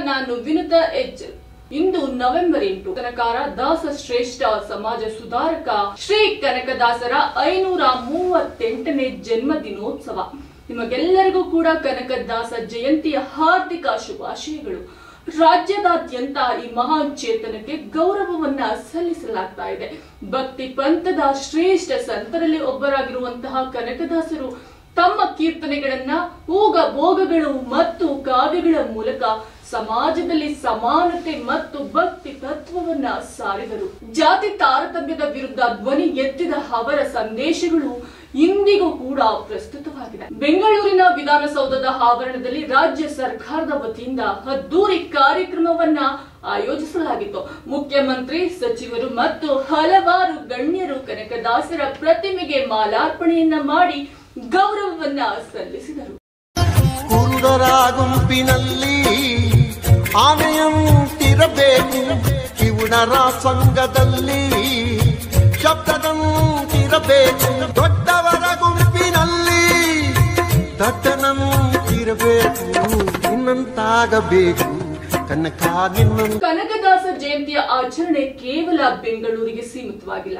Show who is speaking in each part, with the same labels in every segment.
Speaker 1: ನಾನು ವಿನುತಾ ಎಚ್. ಇಂದು ನವೆಂಬರ್ 8 ಕನಕಾರ ದಾಸ ಶ್ರೇಷ್ಠ ಸಮಾಜ ಸುಧಾರಕ ಶ್ರೀ ಕನಕದಾಸರ 538ನೇ ಜನ್ಮ ದಿನೋತ್ಸವ. ನಿಮಗೆಲ್ಲರಿಗೂ ಕೂಡ ಕನಕದಾಸ ಜಯಂತಿಯ ಹಾರ್ದಿಕ ಶುಭಾಶಯಗಳು. ರಾಜ್ಯದಾದ್ಯಂತ ಈ ಮಹಾನ್ ಚೇತನಕ್ಕೆ ಗೌರವವನ್ನ ಸಲ್ಲಿಸಲಾಗ್ತಾ ಇದೆ. ಭಕ್ತಿ ಪಂಥದ ಶ್ರೇಷ್ಠ ಸಂತರಲ್ಲಿ ಒಬ್ಬರಾಗಿರುವಂತಹ ಕನಕದಾಸರು ತಮ್ಮ ಕೀರ್ತನೆಗಳನ್ನ ಊಗ ಭೋಗಗಳು ಮತ್ತು ಕಾವ್ಯಗಳ ಮೂಲಕ ಸಮಾಜದಲ್ಲಿ ಸಮಾನತೆ ಮತ್ತು ಭಕ್ತಿ ತತ್ವವನ್ನ ಸಾರಿದರು. ಜಾತಿ ತಾರತಮ್ಯದ ವಿರುದ್ಧ ಧ್ವನಿ ಎತ್ತಿದ ಅವರ ಸಂದೇಶಗಳು ಇಂದಿಗೂ ಕೂಡ ಪ್ರಸ್ತುತವಾಗಿದೆ. ಬೆಂಗಳೂರಿನ ವಿಧಾನಸೌಧದ ಆವರಣದಲ್ಲಿ ರಾಜ್ಯ ಸರ್ಕಾರದ ವತಿಯಿಂದ ಅದ್ದೂರಿ ಕಾರ್ಯಕ್ರಮವನ್ನ ಆಯೋಜಿಸಲಾಗಿತ್ತು. ಮುಖ್ಯಮಂತ್ರಿ, ಸಚಿವರು ಮತ್ತು ಹಲವಾರು ಗಣ್ಯರು ಕನಕದಾಸರ ಪ್ರತಿಮೆಗೆ ಮಾಲಾರ್ಪಣೆಯನ್ನ ಮಾಡಿ ಗೌರವವನ್ನ ಸಲ್ಲಿಸಿದರು.
Speaker 2: ಕುರುಡರ ಗುಂಪಿನಲ್ಲಿ ಆನೆಯಂತಿರಬೇಕು, ಕಿವುಡರ ಸಂಘದಲ್ಲಿ ಶಬ್ದದಂತಿರಬೇಕು, ದೊಡ್ಡವರ ಗುಂಪಿನಲ್ಲಿ ದಟ್ಟನಂತಿರಬೇಕು, ಇನ್ನಂತಾಗಬೇಕು
Speaker 1: ಕನಕದಾಸ ಜಯಂತಿಯ ಆಚರಣೆ ಕೇವಲ ಬೆಂಗಳೂರಿಗೆ ಸೀಮಿತವಾಗಿಲ್ಲ.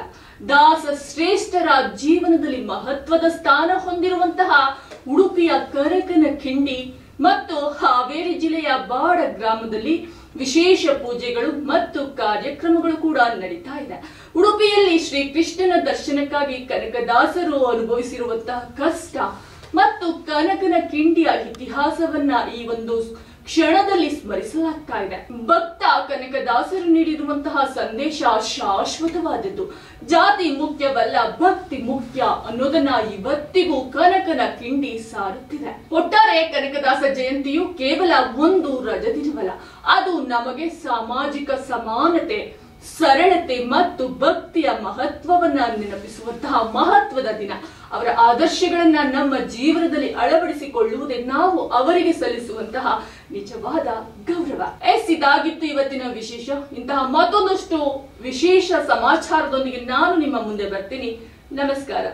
Speaker 1: ದಾಸ ಶ್ರೇಷ್ಠರ ಜೀವನದಲ್ಲಿ ಮಹತ್ವದ ಸ್ಥಾನ ಹೊಂದಿರುವಂತಹ ಉಡುಪಿಯ ಕರಕನಕಿಂಡಿ ಮತ್ತು ಹಾವೇರಿ ಜಿಲ್ಲೆಯ ಬಾಡ ಗ್ರಾಮದಲ್ಲಿ ವಿಶೇಷ ಪೂಜೆಗಳು ಮತ್ತು ಕಾರ್ಯಕ್ರಮಗಳು ಕೂಡ ನಡೀತಾ ಇದೆ. ಉಡುಪಿಯಲ್ಲಿ ಶ್ರೀಕೃಷ್ಣನ ದರ್ಶನಕ್ಕಾಗಿ ಕನಕದಾಸರು ಅನುಭವಿಸಿರುವಂತಹ ಕಷ್ಟ ಮತ್ತು ಕನಕನಕಿಂಡಿಯ ಇತಿಹಾಸವನ್ನ ಈ ಒಂದು ಕ್ಷಣದಲ್ಲಿ ಸ್ಮರಿಸಲಾಗ್ತಾ ಇದೆ. ಭಕ್ತ ಕನಕದಾಸರು ನೀಡಿರುವಂತಹ ಸಂದೇಶ ಶಾಶ್ವತವಾದದ್ದು. ಜಾತಿ ಮುಖ್ಯವಲ್ಲ, ಭಕ್ತಿ ಮುಖ್ಯ ಅನ್ನೋದನ್ನ ಇವತ್ತಿಗೂ ಕನಕನಕಿಂಡಿ ಸಾರುತ್ತಿದೆ. ಒಟ್ಟಾರೆ ಕನಕದಾಸ ಜಯಂತಿಯು ಕೇವಲ ಒಂದು ರಜದಿನವಲ್ಲ, ಅದು ನಮಗೆ ಸಾಮಾಜಿಕ ಸಮಾನತೆ, ಸರಳತೆ ಮತ್ತು ಭಕ್ತಿಯ ಮಹತ್ವವನ್ನ ನೆನಪಿಸುವಂತಹ ಮಹತ್ವದ ದಿನ. ಅವರ ಆದರ್ಶಗಳನ್ನ ನಮ್ಮ ಜೀವನದಲ್ಲಿ ಅಳವಡಿಸಿಕೊಳ್ಳುವುದೇ ನಾವು ಅವರಿಗೆ ಸಲ್ಲಿಸುವಂತಹ ನಿಜವಾದ ಗೌರವ. ಇದಾಗಿತ್ತು ಇವತ್ತಿನ ವಿಶೇಷ. ಇಂತಹ ಮತ್ತೊಂದಷ್ಟು ವಿಶೇಷ ಸಮಾಚಾರದೊಂದಿಗೆ ನಾನು ನಿಮ್ಮ ಮುಂದೆ ಬರ್ತೀನಿ. ನಮಸ್ಕಾರ.